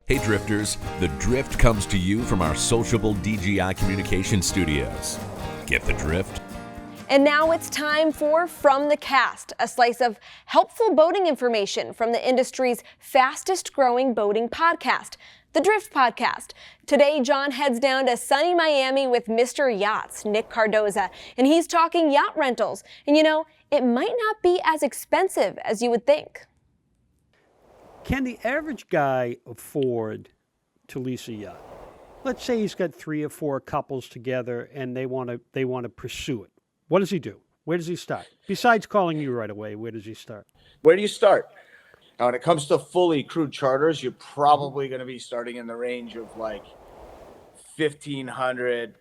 Hey Drifters, The Drift comes to you from our Sociably DGI Communication Studios. Get the drift? And now it's time for From the Cast, a slice of helpful boating information from the industry's fastest growing boating podcast, the Drift Podcast. Today, John heads down to sunny Miami with Mr. Yachts, Nick Cardoza, and he's talking yacht rentals. And you know, it might not be as expensive as you would think. Can the average guy afford to lease a yacht? Let's say he's got 3 or 4 couples together and they want to pursue it. What does he do? Where does he start? Besides calling you right away, where does he start? Where do you start? Now, when it comes to fully crewed charters, you're probably going to be starting in the range of like $1,500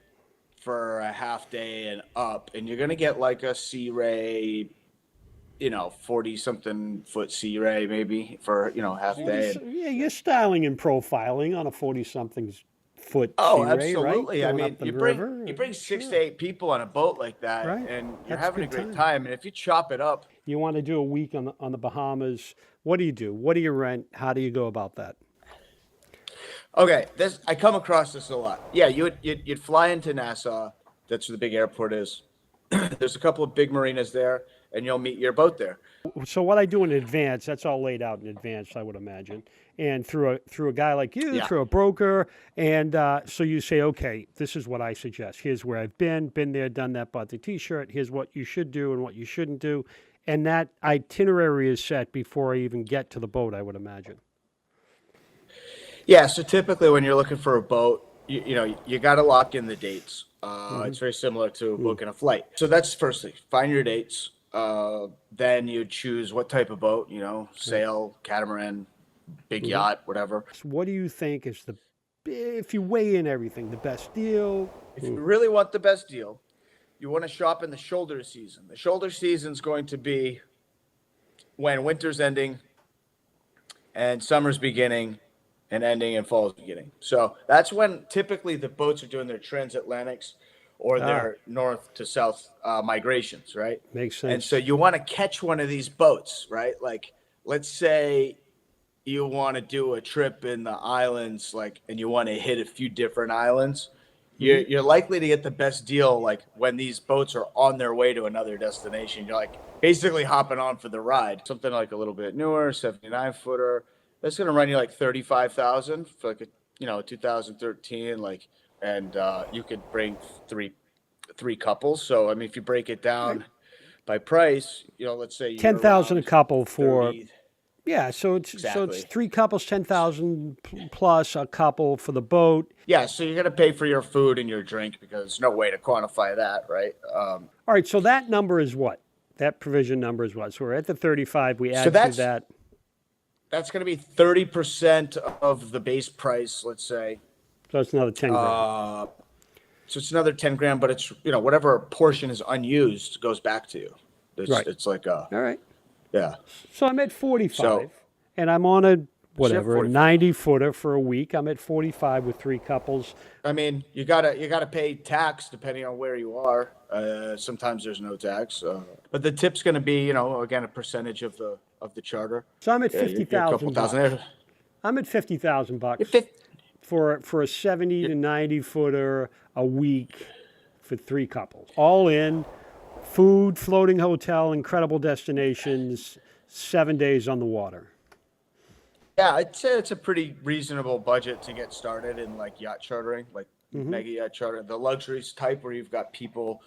for a half day and up, and you're going to get like a Sea Ray, 40-something foot Sea Ray maybe for half day. Yeah, you're styling and profiling on a 40-something foot Oh, Sea Ray, absolutely. right? I Going mean, up the you river. bring 6 to 8 people on a boat like that, Right. and you're That's having a good great time. time. And if you chop it up, You want to do a week on the Bahamas. What do you do? What do you rent? How do you go about that? okay, I come across this a lot. Yeah, you'd fly into Nassau. That's where the big airport is. There's a couple of big marinas there, and you'll meet your boat there. So what I do in advance, that's all laid out in advance, I would imagine. And through a guy like you, Yeah. through a broker, and so you say, okay, this is what I suggest. Here's where I've been there, done that, bought the T-shirt. Here's what you should do and what you shouldn't do. And that itinerary is set before I even get to the boat, I would imagine. Yeah, so typically when you're looking for a boat, you got to lock in the dates. It's very similar to booking a flight. So that's first thing. Find your dates. Then you choose what type of boat, sail, catamaran, big yacht, whatever. So what do you think is if you weigh in everything, the best deal? If you really want the best deal, you want to shop in the shoulder season. The shoulder season is going to be when winter's ending and summer's beginning and ending and fall's beginning. So that's when typically the boats are doing their transatlantics or their north to south migrations, right? Makes sense. And so you want to catch one of these boats, right? Like, let's say you want to do a trip in the islands, and you want to hit a few different islands. You're likely to get the best deal, when these boats are on their way to another destination. You're basically hopping on for the ride. Something like a little bit newer, 79-footer. That's going to run you $35,000 for a 2013, and you could bring three couples. So I mean, if you break it down by price, let's say $10,000 a couple for 30. Yeah, so it's Exactly. 3 couples, 10,000 plus a couple for the boat. Yeah, so you're going to pay for your food and your drink because there's no way to quantify that, right? All right, so that number is what? That provision number is what? So we're at the 35. We add to that. That's going to be 30% of the base price, let's say. So it's another 10 grand. So it's another 10 grand, but it's, whatever portion is unused goes back to you. Right. It's like All right. yeah. So I'm at 45, So- and I'm on a, So you're a 45. 90-footer for a week. I'm at 45 with 3 couples. I mean, you gotta pay tax depending on where you are. Sometimes there's no tax, but the tip's going to be, again, a percentage of the charter. So I'm at Yeah, you're a couple $50,000. thousand there. I'm at $50,000 You're fif- for a 70 to 90-footer a week for 3 couples. All in, food, floating hotel, incredible destinations, 7 days on the water. Yeah, I'd say it's a pretty reasonable budget to get started in yacht chartering, mega yacht charter, the luxuries type where you've got people,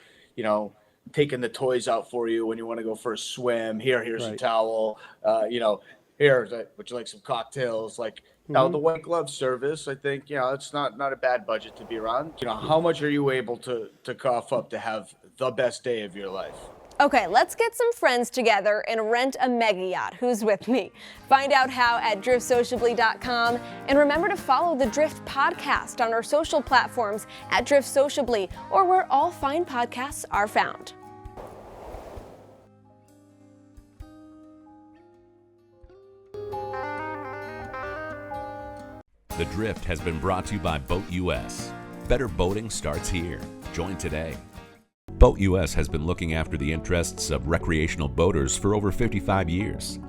taking the toys out for you when you want to go for a swim. Here's a Right. towel. Would you like some cocktails? Now the white glove service, I think, it's not a bad budget to be around. How much are you able to cough up to have the best day of your life? Okay, let's get some friends together and rent a mega yacht. Who's with me? Find out how at driftsociably.com, and remember to follow the Drift Podcast on our social platforms at Drift Sociably or where all fine podcasts are found. The Drift has been brought to you by Boat US. Better boating starts here. Join today. Boat US has been looking after the interests of recreational boaters for over 55 years.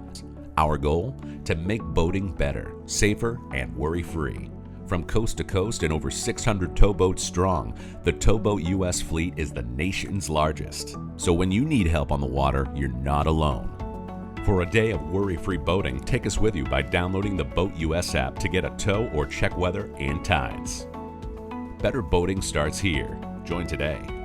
Our goal? To make boating better, safer, and worry-free. From coast to coast and over 600 towboats strong, the Towboat US fleet is the nation's largest. So when you need help on the water, you're not alone. For a day of worry-free boating, take us with you by downloading the Boat US app to get a tow or check weather and tides. Better boating starts here. Join today.